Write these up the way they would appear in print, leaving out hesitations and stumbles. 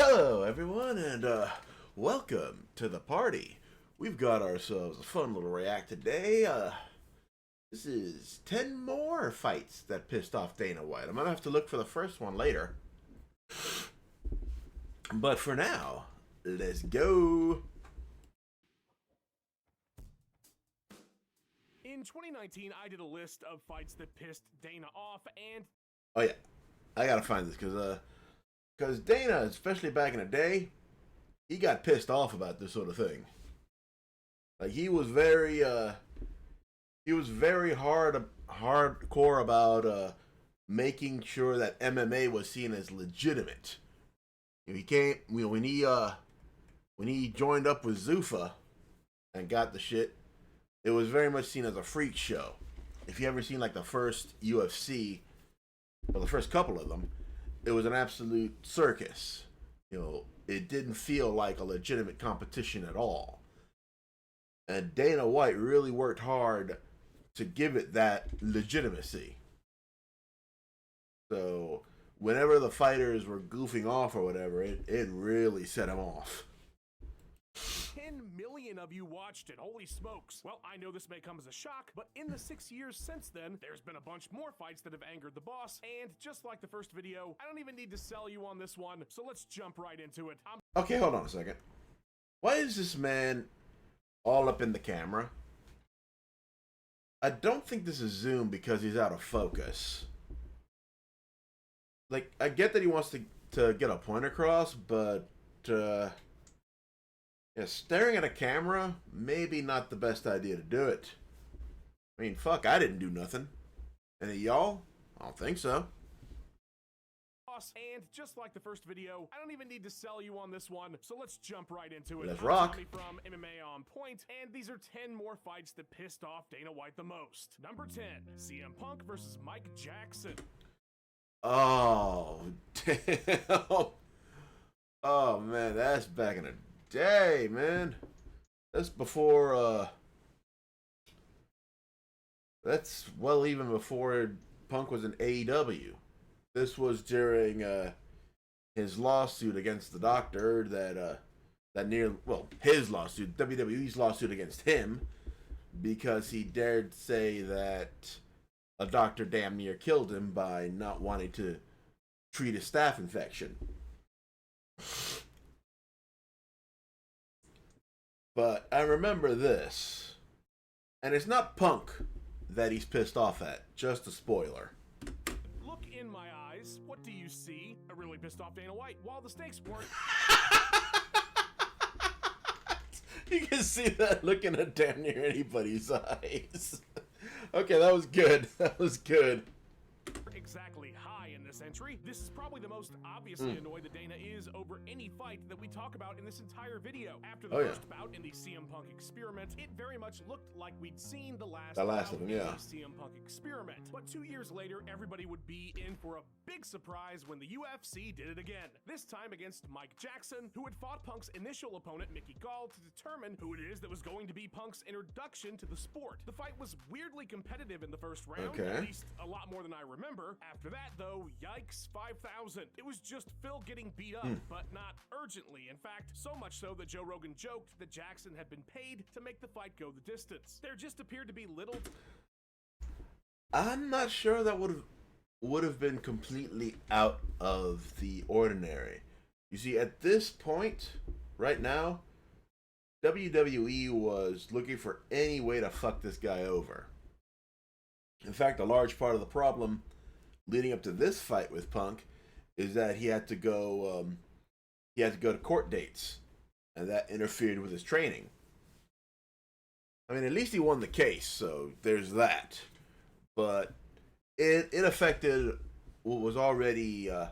Hello, everyone, and welcome to the party. We've got ourselves a fun little react today. This is 10 more fights that pissed off Dana White. I'm gonna have to look for the first one later. But for now, let's go. In 2019, I did a list of fights that pissed Dana off, and Oh yeah, I gotta find this because Dana, especially back in the day, he got pissed off about this sort of thing. Like he was very hardcore about making sure that MMA was seen as legitimate. He came when he joined up with Zuffa and got the shit. It was very much seen as a freak show. If you ever seen like the first UFC, or the first couple of them, it was an absolute circus. It didn't feel like a legitimate competition at all. And Dana White really worked hard to give it that legitimacy. So whenever the fighters were goofing off or whatever, it really set him off. 10 million of you watched it. Holy smokes. Well, I know this may come as a shock, but in the 6 years since then, there's been a bunch more fights that have angered the boss, and just like the first video, I don't even need to sell you on this one, so let's jump right into it. Okay, hold on a second. Why is this man all up in the camera? I don't think this is zoom because he's out of focus. Like, I get that he wants to get a point across, but yeah, staring at a camera, maybe not the best idea to do it. I mean, fuck, I didn't do nothing. And y'all? I don't think so. And just like the first video, I don't even need to sell you on this one, so let's jump right into it. Let's rock. I'm Tommy from MMA On Point, and these are 10 more fights that pissed off Dana White the most. Number 10, CM Punk versus Mike Jackson. Oh, damn. Oh, man, that's back in the day, man. That's before, that's, well, even before Punk was in AEW. This was during his lawsuit against the doctor his lawsuit, WWE's lawsuit against him, because he dared say that a doctor damn near killed him by not wanting to treat a staph infection. But I remember this, and it's not Punk that he's pissed off at, just a spoiler. Look in my eyes. What do you see? A really pissed off Dana White. While the stakes weren't... You can see that looking at damn near anybody's eyes. Okay, that was good. That was good. Exactly high in this entry. This is probably the most obviously annoyed that Dana is over any fight that we talk about in this entire video. After the first bout in the CM Punk experiment, it very much looked like we'd seen the last bout of them, in yeah. the CM Punk experiment. But 2 years later, everybody would be in for a big surprise when the UFC did it again. This time against Mike Jackson, who had fought Punk's initial opponent, Mickey Gall, to determine who it is that was going to be Punk's introduction to the sport. The fight was weirdly competitive in the first round, at least a lot more than I remember. After that, though, yikes, 5,000. It was just Phil getting beat up, but not urgently. In fact, so much so that Joe Rogan joked that Jackson had been paid to make the fight go the distance. There just appeared to be little... I'm not sure that would have been completely out of the ordinary. You see, at this point, right now, WWE was looking for any way to fuck this guy over. In fact, a large part of the problem leading up to this fight with Punk is that he had to go to court dates, and that interfered with his training. I mean, at least he won the case, so there's that. But it affected what was already a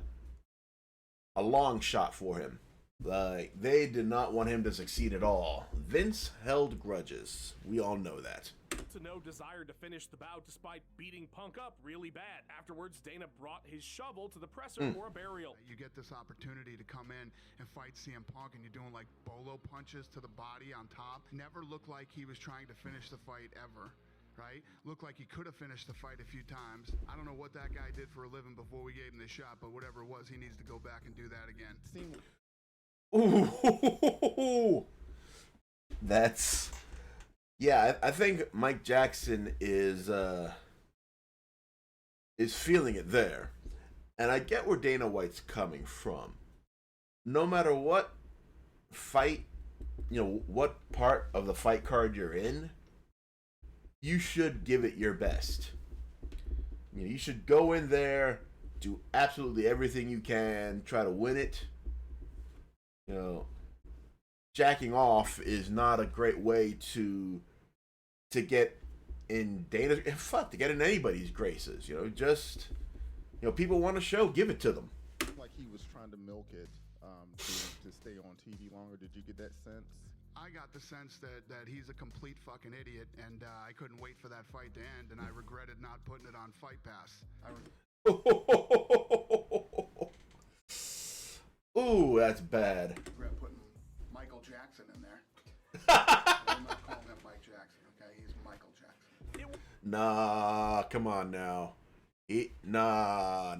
long shot for him. Like, they did not want him to succeed at all. Vince held grudges. We all know that. To no desire to finish the bout despite beating Punk up really bad. Afterwards, Dana brought his shovel to the presser for a burial. You get this opportunity to come in and fight CM Punk, and you're doing like bolo punches to the body on top. Never looked like he was trying to finish the fight ever. Right? Looked like he could have finished the fight a few times. I don't know what that guy did for a living before we gave him the shot, but whatever it was, he needs to go back and do that again. Ooh, that's yeah. I think Mike Jackson is feeling it there, and I get where Dana White's coming from. No matter what fight, what part of the fight card you're in, you should give it your best. You should go in there, do absolutely everything you can, try to win it. Jacking off is not a great way to get in Dana's to get in anybody's graces. Just people want a show, give it to them. Like he was trying to milk it to stay on TV longer. Did you get that sense? I got the sense that he's a complete fucking idiot, and I couldn't wait for that fight to end, and I regretted not putting it on Fight Pass. Ooh, that's bad. I regret putting Michael Jackson in there. I'm not calling him Mike Jackson, okay? He's Michael Jackson. Nah, come on now. Nah.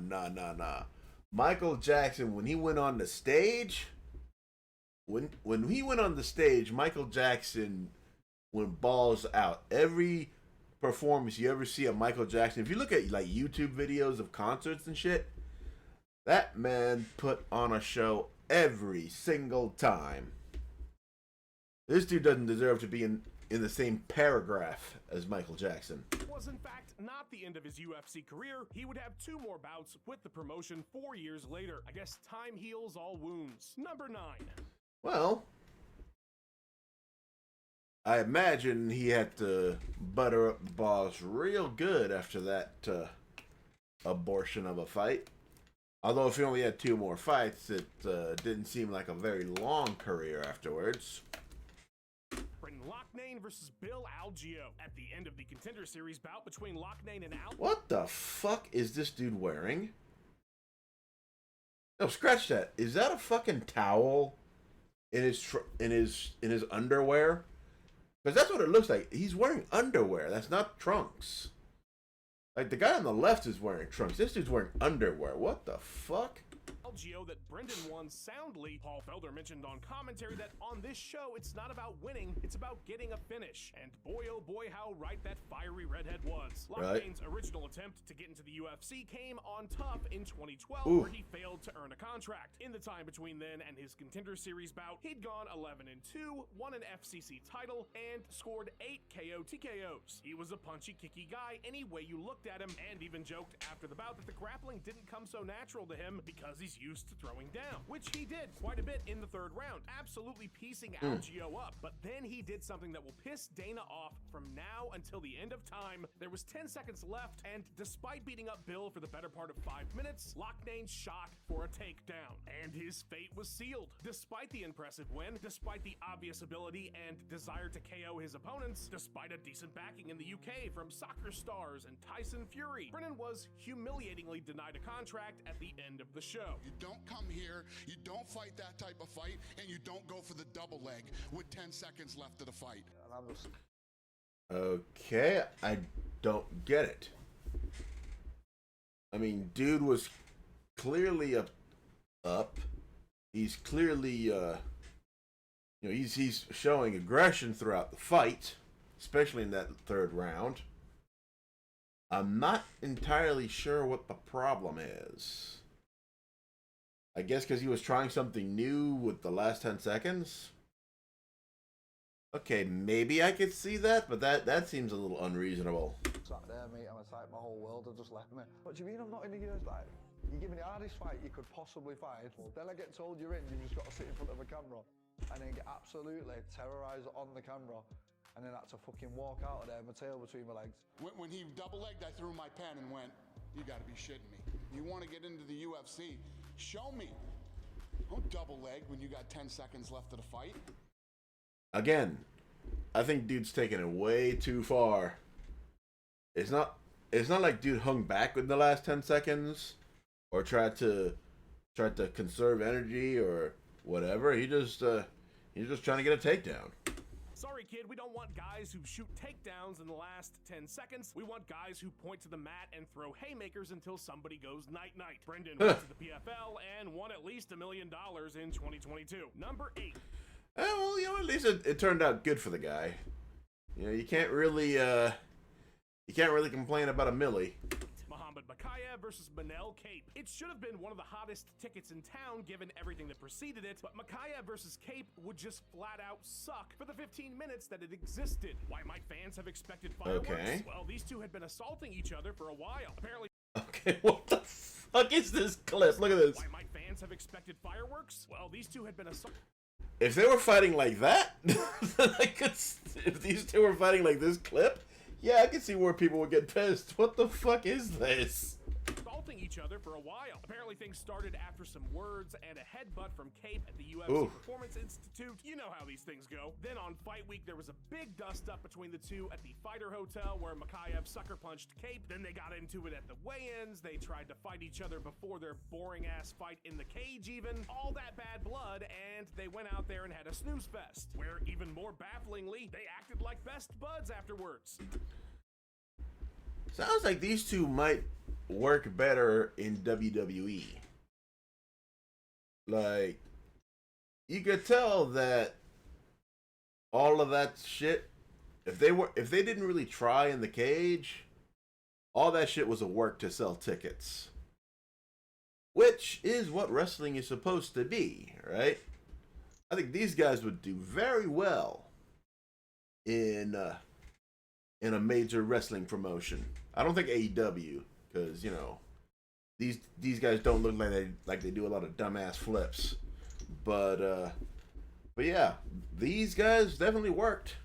Michael Jackson, when he went on the stage, Michael Jackson went balls out. Every performance you ever see of Michael Jackson, if you look at like YouTube videos of concerts and shit, that man put on a show every single time. This dude doesn't deserve to be in the same paragraph as Michael Jackson. Was in fact not the end of his UFC career. He would have 2 more bouts with the promotion 4 years later. I guess time heals all wounds. Number 9. Well, I imagine he had to butter up the boss real good after that abortion of a fight. Although if he only had 2 more fights, it didn't seem like a very long career afterwards. Brendan Loughnane versus Bill Algeo at the end of the Contender Series bout between Loughnane and Al. What the fuck is this dude wearing? No, scratch that. Is that a fucking towel in his underwear? Because that's what it looks like. He's wearing underwear. That's not trunks. Like, the guy on the left is wearing trunks. This dude's wearing underwear. What the fuck? Algeo that Brendan won soundly. Paul Felder mentioned on commentary that on this show, it's not about winning, it's about getting a finish. And boy, oh boy, how right that fiery redhead was. Loughnane's original attempt to get into the UFC came on tough in 2012, where he failed to earn a contract. In the time between then and his Contender Series bout, he'd gone 11-2, won an FCC title, and scored 8 KO TKOs. He was a punchy, kicky guy any way you looked at him, and even joked after the bout that the grappling didn't come so natural to him because he's used to throwing down, which he did quite a bit in the 3rd round, absolutely piecing Algeo up. But then he did something that will piss Dana off from now until the end of time. There was 10 seconds left, and despite beating up Bill for the better part of 5 minutes, Loughnane shot for a takedown, and his fate was sealed. Despite the impressive win, despite the obvious ability and desire to KO his opponents, despite a decent backing in the UK from soccer stars and Tyson Fury, Brennan was humiliatingly denied a contract at the end of the show. You don't come here, you don't fight that type of fight, and you don't go for the double leg with 10 seconds left of the fight. Okay, I don't get it. I mean, dude was clearly up. He's clearly, he's showing aggression throughout the fight, especially in that 3rd round. I'm not entirely sure what the problem is. I guess because he was trying something new with the last 10 seconds? Okay, maybe I could see that, but that seems a little unreasonable. Sat there, mate, and it's like my whole world had just left me. What do you mean I'm not in the US? Like, you give me the hardest fight you could possibly fight. Well, then I get told you're in, you've just got to sit in front of a camera and then get absolutely terrorised on the camera. And then I had to fucking walk out of there, my tail between my legs. When he double-legged, I threw my pen and went, you gotta be shitting me. You wanna get into the UFC? Show me. Don't double-leg when you got 10 seconds left of the fight. Again, I think dude's taking it way too far. It's not like dude hung back in the last 10 seconds or tried to conserve energy or whatever. He's just trying to get a takedown. Sorry, kid, we don't want guys who shoot takedowns in the last 10 seconds. We want guys who point to the mat and throw haymakers until somebody goes night-night. Brendan went to the PFL and won at least $1 million in 2022. Number 8. Well, you know, at least it turned out good for the guy. You know, you can't really complain about a milli. Muhammad Mokaev versus Manel Kape. It should have been one of the hottest tickets in town given everything that preceded it, but Mokaev versus Kape would just flat out suck for the 15 minutes that it existed. Why might fans have expected fireworks? Okay. Well, these two had been assaulting each other for a while. Apparently. Okay, what the fuck is this clip? Look at this. Why might fans have expected fireworks? Well, these two had been assaulting. If they were fighting like that, if these two were fighting like this clip, yeah, I can see where people would get pissed. What the fuck is this? Assaulting each other for a while. Apparently things started after some words and a headbutt from Kape at the UFC Performance Institute. You know how these things go. Then on fight week, there was a big dust-up between the two at the Fighter Hotel where Mokaev sucker punched Kape. Then they got into it at the weigh-ins. They tried to fight each other before their boring-ass fight in the cage even. All that bad blood, and they went out there and had a snooze fest, where even more bafflingly, they acted like best buds afterwards. Sounds like these two might work better in WWE. Like, you could tell that all of that shit, if they didn't really try in the cage, all that shit was a work to sell tickets. Which is what wrestling is supposed to be, right? I think these guys would do very well in a major wrestling promotion. I don't think AEW, because you know these guys don't look like they do a lot of dumbass flips, but yeah, these guys definitely worked.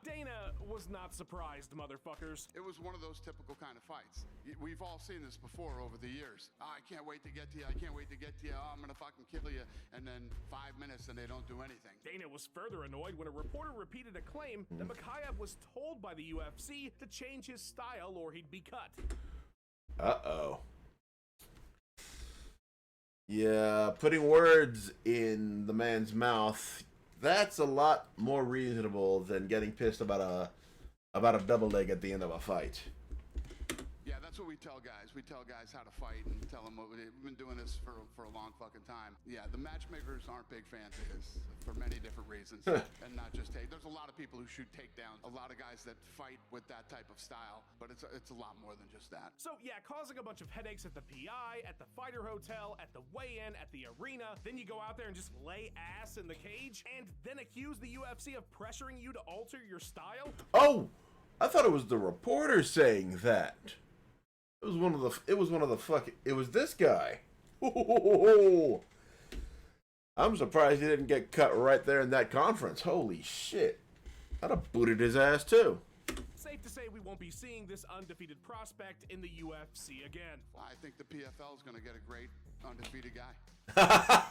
Dana was not surprised, motherfuckers. It was one of those typical kind of fights. We've all seen this before over the years. Oh, I can't wait to get to you. I can't wait to get to you. Oh, I'm gonna fucking kill you. And then 5 minutes and they don't do anything. Dana was further annoyed when a reporter repeated a claim that Mokaev was told by the UFC to change his style or he'd be cut. Uh-oh. Yeah, putting words in the man's mouth, that's a lot more reasonable than getting pissed about a double leg at the end of a fight. Yeah, that's what we tell guys. We tell guys how to fight and tell them we've been doing this for a long fucking time. Yeah, the matchmakers aren't big fans of this for many different reasons. And not just there's a lot of people who shoot takedowns, a lot of guys that fight with that type of style, but it's a lot more than just that. So yeah, causing a bunch of headaches at the PI, at the Fighter Hotel, at the weigh-in, at the arena. Then you go out there and just lay ass in the cage and then accuse the UFC of pressuring you to alter your style? Oh, I thought it was the reporter saying that. It was this guy. I'm surprised he didn't get cut right there in that conference. Holy shit. I'd have booted his ass too. Safe to say we won't be seeing this undefeated prospect in the UFC again. I think the PFL is going to get a great undefeated guy.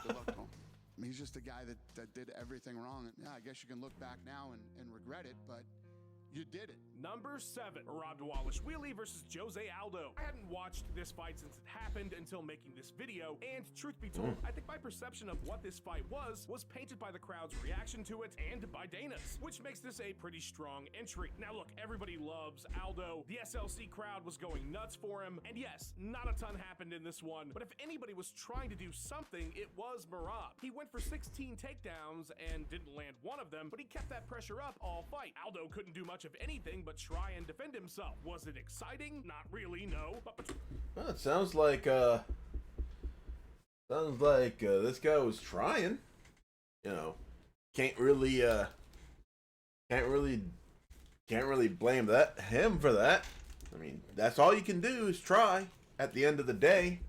Good luck to him. I mean, he's just a guy that did everything wrong. And yeah, I guess you can look back now and regret it, but you did it. Number 7, Rob Dwalishvili versus Jose Aldo. I hadn't watched this fight since it happened until making this video, and truth be told, I think my perception of what this fight was painted by the crowd's reaction to it and by Dana's, which makes this a pretty strong entry. Now look, everybody loves Aldo. The SLC crowd was going nuts for him, and yes, not a ton happened in this one, but if anybody was trying to do something, it was Merab. He went for 16 takedowns and didn't land one of them, but he kept that pressure up all fight. Aldo couldn't do much of anything but try and defend himself. Was it exciting? Not really, no. But well, it sounds like this guy was trying. You know, can't really blame him for that. I mean, that's all you can do is try. At the end of the day,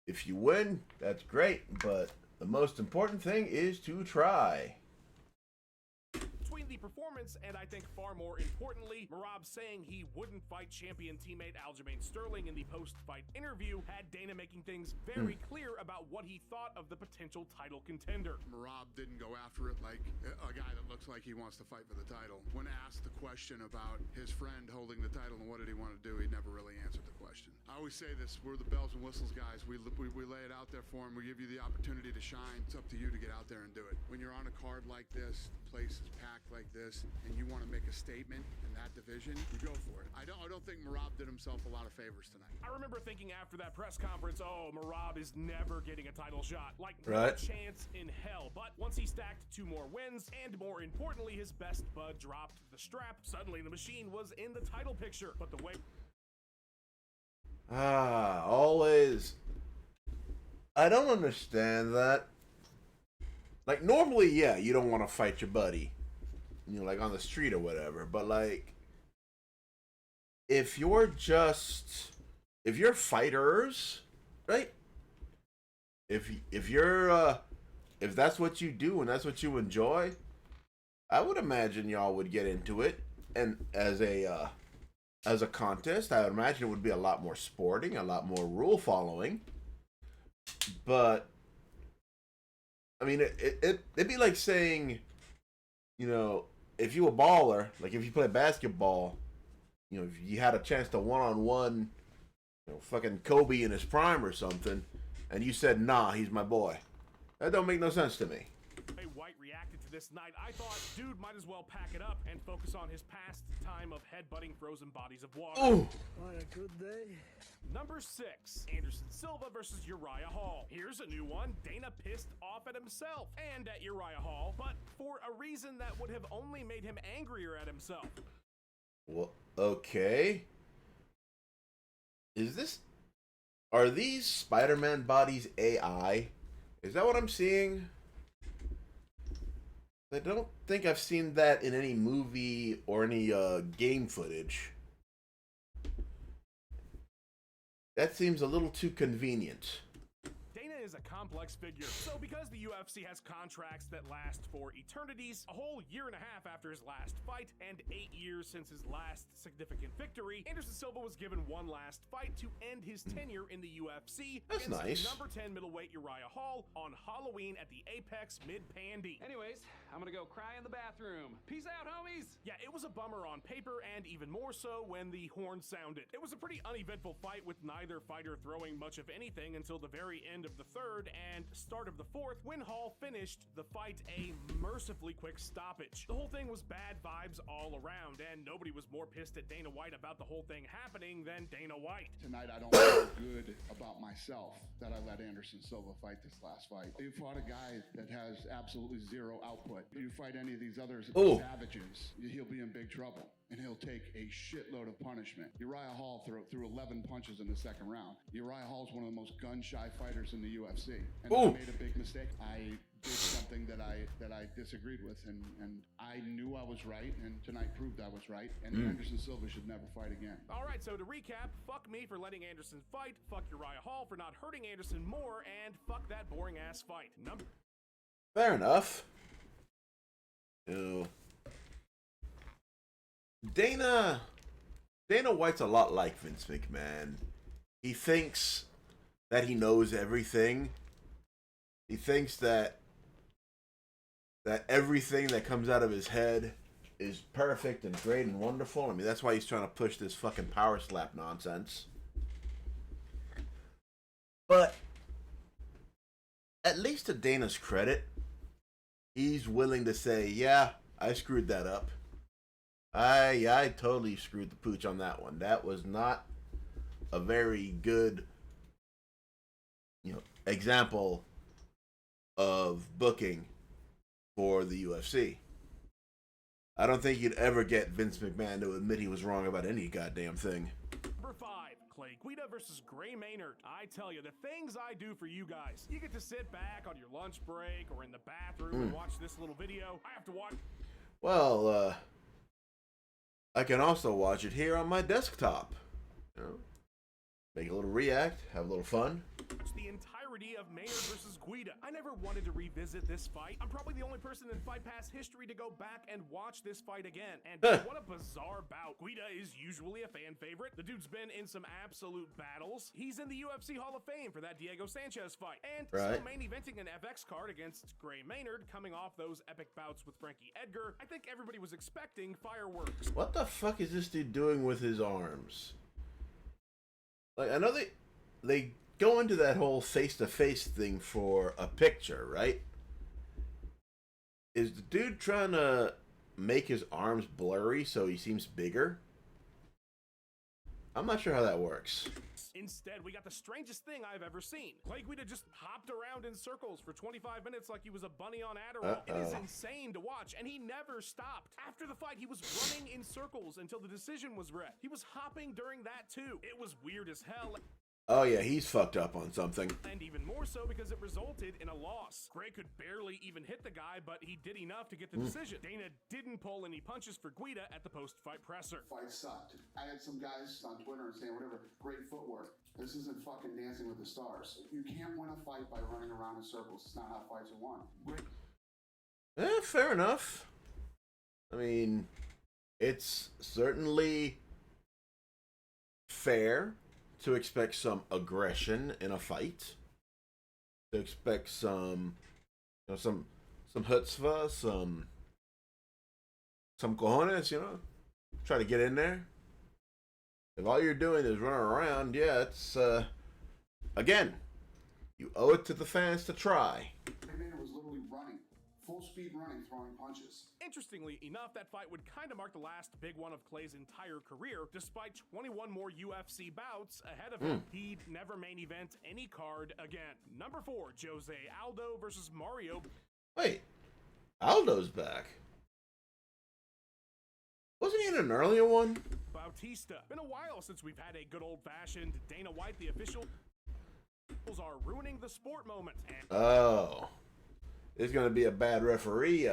if you win, that's great. But the most important thing is to try. between the performance, and I think far more importantly, Merab saying he wouldn't fight champion teammate Aljamain Sterling in the post-fight interview had Dana making things very clear about what he thought of the potential title contender. Merab didn't go after it like a guy that looks like he wants to fight for the title. When asked the question about his friend holding the title and what did he want to do, he never really answered the question. I always say this, we're the bells and whistles guys. We lay it out there for him. We give you the opportunity to shine. It's up to you to get out there and do it. When you're on a card like this, the place is packed like this, and you want to make a statement in that division, you go for it. I don't think Merab did himself a lot of favors tonight. I remember thinking after that press conference, oh, Merab is never getting a title shot. Like, Right. no chance in hell. But once he stacked 2 more wins, and more importantly, his best bud dropped the strap, suddenly the machine was in the title picture. But the way... Always. I don't understand that. Like, normally, yeah, you don't want to fight your buddy, you know, like on the street or whatever. But like, if you're fighters, right? If that's what you do and that's what you enjoy, I would imagine y'all would get into it. And as a contest, I would imagine it would be a lot more sporting, a lot more rule following. But I mean, it'd be like saying, you know, if you a baller, like if you play basketball, you know, if you had a chance to one-on-one, you know, fucking Kobe in his prime or something, and you said, nah, he's my boy. That don't make no sense to me. Way White reacted to this night, I thought, dude might as well pack it up and focus on his past time of headbutting frozen bodies of water. Ooh. On a good day. Number 6, Anderson Silva versus Uriah Hall. Here's a new one. Dana pissed off at himself and at Uriah Hall, but for a reason that would have only made him angrier at himself. Well, okay. Are these Spider-Man bodies AI? Is that what I'm seeing? I don't think I've seen that in any movie or any game footage. That seems a little too convenient. Dana is a complex figure, so because the UFC has contracts that last for eternities, a whole year and a half after his last fight, and 8 years since his last significant victory, Anderson Silva was given one last fight to end his tenure in the UFC That's against nice. number 10 middleweight Uriah Hall on Halloween at the Apex Mid-Pandy. Anyways, I'm gonna go cry in the bathroom. Peace out, homies! Yeah, it was a bummer on paper, and even more so when the horn sounded. It was a pretty uneventful fight with neither fighter throwing much of anything until the very end of the third and start of the fourth, when Hall finished the fight a mercifully quick stoppage. The whole thing was bad vibes all around, and nobody was more pissed at Dana White about the whole thing happening than Dana White. Tonight, I don't feel good about myself that I let Anderson Silva fight this last fight. You fought a guy that has absolutely zero output. You fight any of these other savages, he'll be in big trouble. And he'll take a shitload of punishment. Uriah Hall threw 11 punches in the second round. Uriah Hall is one of the most gun-shy fighters in the UFC. And I made a big mistake. I did something that I disagreed with, and I knew I was right, and tonight proved I was right, and Anderson Silva should never fight again. All right, so to recap, fuck me for letting Anderson fight, fuck Uriah Hall for not hurting Anderson more, and fuck that boring-ass fight. Fair enough. Ew. Dana White's a lot like Vince McMahon. He thinks that he knows everything. He thinks that everything that comes out of his head is perfect and great and wonderful. I mean, that's why he's trying to push this fucking power slap nonsense. But at least to Dana's credit, he's willing to say, yeah, I screwed that up. I totally screwed the pooch on that one. That was not a very good, example of booking for the UFC. I don't think you'd ever get Vince McMahon to admit he was wrong about any goddamn thing. Number 5, Clay Guida versus Gray Maynard. I tell you, the things I do for you guys. You get to sit back on your lunch break or in the bathroom and watch this little video. I have to watch... Well, I can also watch it here on my desktop. Make a little react, have a little fun. The entirety parody of Maynard versus Guida. I never wanted to revisit this fight. I'm probably the only person in Fight Pass history to go back and watch this fight again. And what a bizarre bout. Guida is usually a fan favorite. The dude's been in some absolute battles. He's in the UFC Hall of Fame for that Diego Sanchez fight. And still main eventing an FX card against Gray Maynard, coming off those epic bouts with Frankie Edgar. I think everybody was expecting fireworks. What the fuck is this dude doing with his arms? Like, I know they go into that whole face-to-face thing for a picture, right? Is the dude trying to make his arms blurry so he seems bigger? I'm not sure how that works. Instead, we got the strangest thing I've ever seen. Clay Guida just hopped around in circles for 25 minutes like he was a bunny on Adderall. It is insane to watch, and he never stopped. After the fight, he was running in circles until the decision was read. He was hopping during that too. It was weird as hell. Oh yeah, he's fucked up on something. And even more so because it resulted in a loss. Gray could barely even hit the guy, but he did enough to get the decision. Dana didn't pull any punches for Guida at the post-fight presser. Fight sucked. I had some guys on Twitter and saying whatever, great footwork. This isn't fucking Dancing with the Stars. You can't win a fight by running around in circles. It's not how fights are won. Great. Fair enough. I mean, it's certainly fair to expect some aggression in a fight. To expect some, you know, some chutzpah, some cojones, you know. Try to get in there. If all you're doing is running around, yeah, it's again, you owe it to the fans to try. Maynard was literally running, full speed running, throwing punches. Interestingly enough, that fight would kind of mark the last big one of Clay's entire career. Despite 21 more UFC bouts ahead of him, he'd never main event any card again. Number 4, Jose Aldo versus Mario. Wait, Aldo's back. Wasn't he in an earlier one? Bautista. Been a while since we've had a good old-fashioned Dana White, the official, are ruining the sport moment. And oh, it's gonna be a bad referee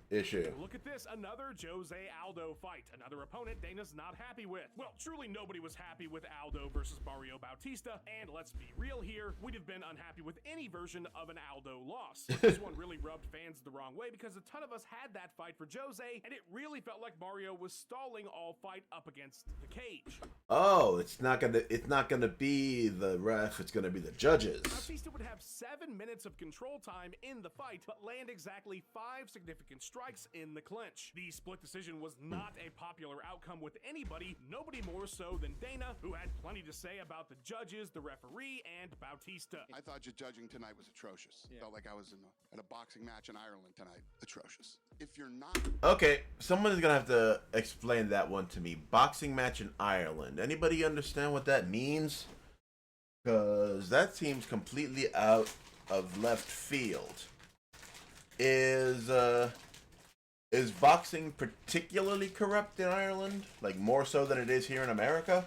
issue. look at this, another Jose Aldo fight. Another opponent Dana's not happy with. Well, truly nobody was happy with Aldo versus Mario Bautista, and let's be real here, we'd have been unhappy with any version of an Aldo loss. But this one really rubbed fans the wrong way because a ton of us had that fight for Jose, and it really felt like Mario was stalling all fight up against the cage. Oh, it's not gonna be the ref, it's gonna be the judges. Bautista would have 7 minutes of control time in the fight, but land exactly 5 significant strikes in the clinch. The split decision was not a popular outcome with anybody, nobody more so than Dana, who had plenty to say about the judges, the referee, and Bautista. I thought your judging tonight was atrocious. Felt like I was at a boxing match in Ireland tonight. Atrocious. If you're not... Okay, someone is gonna have to explain that one to me. Boxing match in Ireland. Anybody understand what that means? Because that seems completely out of left field. Is boxing particularly corrupt in Ireland? Like, more so than it is here in America?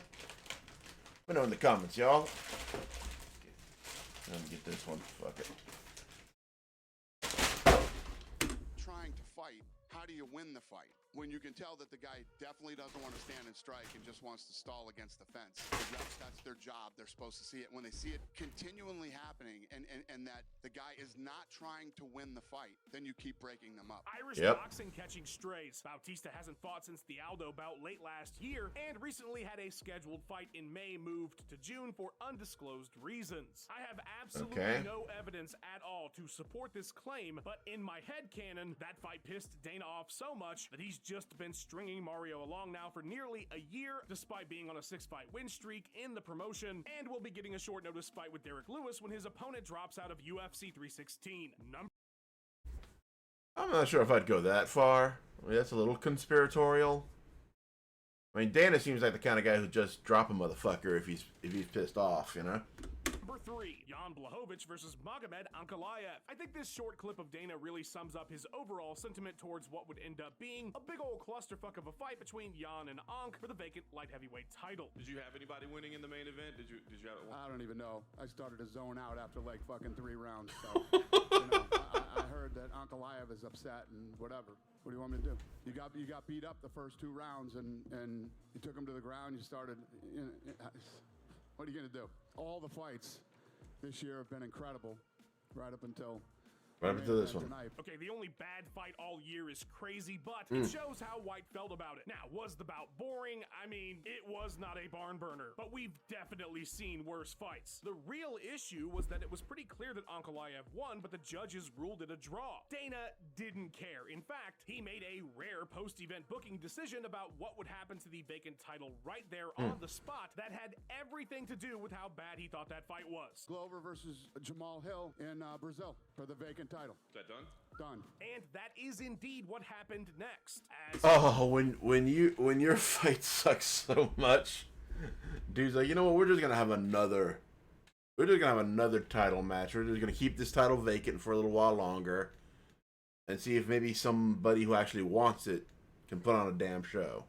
Let me know in the comments, y'all. Let me get this one. Fuck it. Trying to fight, how do you win the fight? When you can tell that the guy definitely doesn't want to stand and strike and just wants to stall against the fence. The refs, that's their job. They're supposed to see it. When they see it continually happening and that the guy is not trying to win the fight, then you keep breaking them up. Irish boxing catching strays. Bautista hasn't fought since the Aldo bout late last year and recently had a scheduled fight in May moved to June for undisclosed reasons. I have absolutely no evidence at all to support this claim, but in my headcanon, that fight pissed Dana off so much that he's just been stringing Mario along now for nearly a year, despite being on a 6-fight win streak in the promotion, and will be getting a short notice fight with Derek Lewis when his opponent drops out of UFC 316. I'm not sure if I'd go that far. I mean, that's a little conspiratorial. I mean, Dana seems like the kind of guy who'd just drop a motherfucker if he's pissed off, you know? Number 3, Jan Blachowicz versus Magomed Ankalaev. I think this short clip of Dana really sums up his overall sentiment towards what would end up being a big old clusterfuck of a fight between Jan and Ank for the vacant light heavyweight title. Did you have anybody winning in the main event? Did you have it? I don't even know. I started to zone out after like fucking 3 rounds. So, you know, I heard that Ankalaev is upset and whatever. What do you want me to do? You got beat up the first 2 rounds and you took him to the ground. You started. What are you gonna do? All the fights this year have been incredible, right up until this one. tonight. Okay, the only bad fight all year is crazy, but it shows how White felt about it. Now, was the bout boring? I mean, it was not a barn burner, but we've definitely seen worse fights. The real issue was that it was pretty clear that Ankalaev won, but the judges ruled it a draw. Dana didn't care. In fact, he made a rare post-event booking decision about what would happen to the vacant title right there on the spot that had everything to do with how bad he thought that fight was. Glover versus Jamal Hill in Brazil for the vacant title. Is that done? Done. And that is indeed what happened next. As Oh, when your fight sucks so much, dude's like, you know what? We're just gonna have another title match. We're just gonna keep this title vacant for a little while longer, and see if maybe somebody who actually wants it can put on a damn show.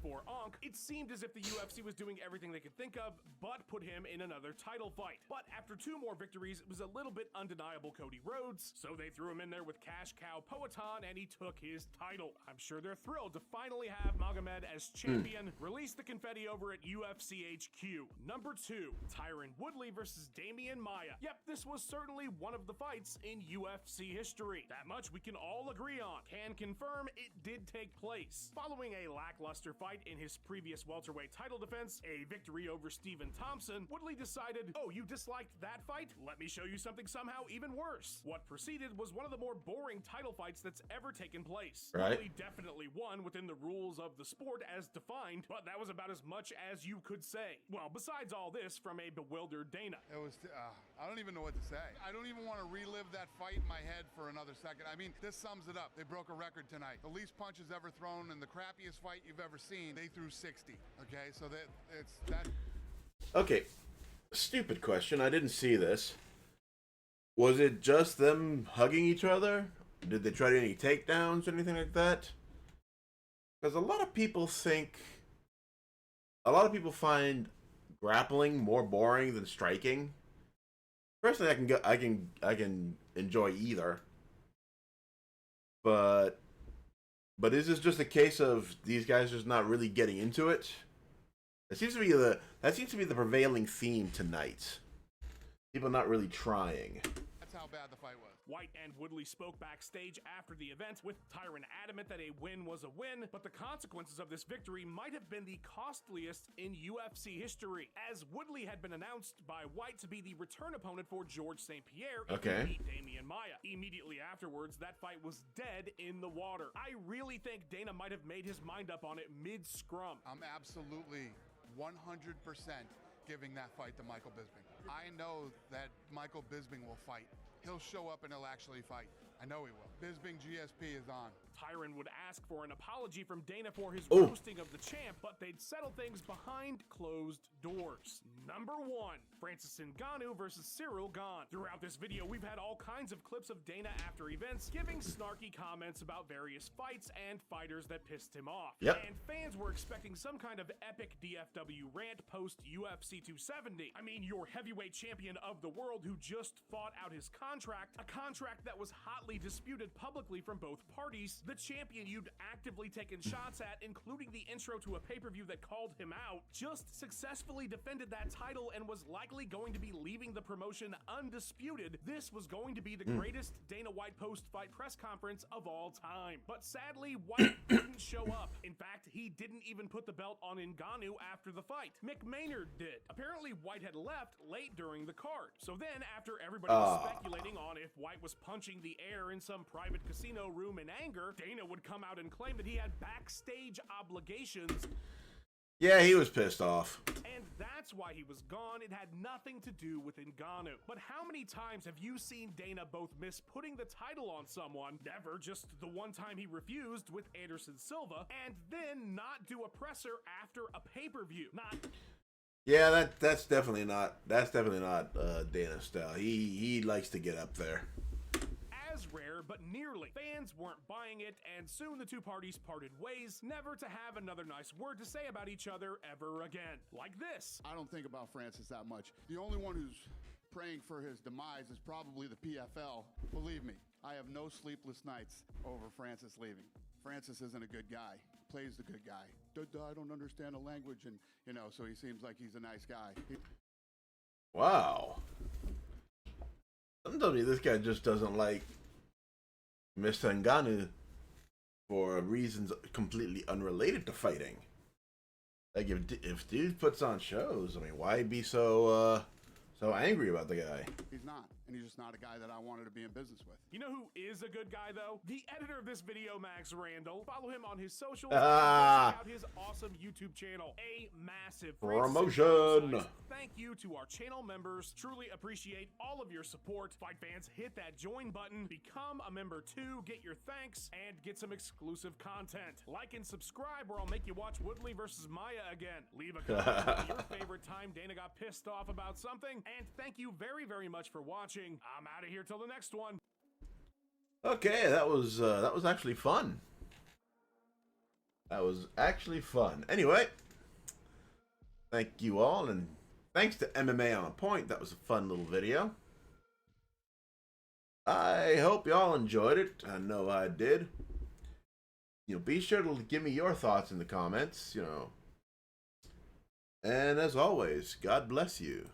for Ankh, it seemed as if the UFC was doing everything they could think of, but put him in another title fight. But after 2 more victories, it was a little bit undeniable Cody Rhodes, so they threw him in there with Cash Cow Poatan, and he took his title. I'm sure they're thrilled to finally have Magomed as champion. Release the confetti over at UFC HQ. Number 2, Tyron Woodley versus Damian Maia. Yep, this was certainly one of the fights in UFC history. That much we can all agree on. Can confirm it did take place. Following a lackluster fight in his previous welterweight title defense, a victory over Stephen Thompson, Woodley decided, oh, you disliked that fight? Let me show you something somehow even worse. What preceded was one of the more boring title fights that's ever taken place. Right. Woodley definitely won within the rules of the sport as defined, but that was about as much as you could say. Well, besides all this, from a bewildered Dana. It was, I don't even know what to say. I don't even want to relive that fight in my head for another second. I mean, this sums it up. They broke a record tonight. The least punches ever thrown in the crappiest fight you've ever seen. They threw 60. Okay, so it's that. Okay, stupid question. I didn't see this. Was it just them hugging each other? Did they try any takedowns or anything like that? Because a lot of people find grappling more boring than striking. Personally, I can enjoy either. But is this just a case of these guys just not really getting into it? That seems to be the prevailing theme tonight. People not really trying. That's how bad the fight was. White and Woodley spoke backstage after the event, with Tyron adamant that a win was a win, but the consequences of this victory might have been the costliest in UFC history, as Woodley had been announced by White to be the return opponent for George St. Pierre if he beat Damian Maia. Immediately afterwards, that fight was dead in the water. I really think Dana might have made his mind up on it mid-scrum. I'm absolutely 100% giving that fight to Michael Bisping. I know that Michael Bisping will fight. He'll show up and he'll actually fight. I know he will. Bisping GSP is on. Tyron would ask for an apology from Dana for his roasting of the champ, but they'd settle things behind closed doors. Number 1, Francis Ngannou versus Cyril Gane. Throughout this video, we've had all kinds of clips of Dana after events giving snarky comments about various fights and fighters that pissed him off. Yep. And fans were expecting some kind of epic DFW rant post UFC 270. I mean, your heavyweight champion of the world who just fought out his contract, a contract that was hotly disputed publicly from both parties, the champion you'd actively taken shots at, including the intro to a pay-per-view that called him out, just successfully defended that title and was likely going to be leaving the promotion undisputed. This was going to be the greatest Dana White post-fight press conference of all time. But sadly, White didn't show up. In fact, he didn't even put the belt on Ngannou after the fight. Mick Maynard did. Apparently, White had left late during the card. So then, after everybody was speculating on if White was punching the air in some private casino room in anger, Dana would come out and claim that he had backstage obligations. Yeah, he was pissed off. And that's why he was gone. It had nothing to do with Ngannou. But how many times have you seen Dana both miss putting the title on someone, never just the one time he refused with Anderson Silva, and then not do a presser after a pay-per-view? Yeah, that's definitely not Dana's style. He likes to get up there. As rare, but nearly. Fans weren't buying it, and soon the two parties parted ways, never to have another nice word to say about each other ever again. Like this. I don't think about Francis that much. The only one who's praying for his demise is probably the PFL. Believe me, I have no sleepless nights over Francis leaving. Francis isn't a good guy. Plays the good guy. I don't understand the language, and so he seems like he's a nice guy. Wow. tells me this guy just doesn't like Mr. Ngannou for reasons completely unrelated to fighting. Like, if dude puts on shows, I mean, why be so angry about the guy? He's not. And he's just not a guy that I wanted to be in business with. You know who is a good guy, though? The editor of this video, Max Randall. Follow him on his socials. Ah. Check out his awesome YouTube channel. A massive Promotion. Thank you to our channel members. Truly appreciate all of your support. Fight fans, hit that join button. Become a member too. Get your thanks and get some exclusive content. Like and subscribe, or I'll make you watch Woodley versus Maya again. Leave a comment about your favorite time Dana got pissed off about something. And thank you very, very much for watching. I'm out of here till the next one. Okay, that was actually fun. That was actually fun. Anyway, thank you all, and thanks to MMA on a Point. That was a fun little video. I hope y'all enjoyed it. I know I did. You know, be sure to give me your thoughts in the comments, you know. And as always, God bless you.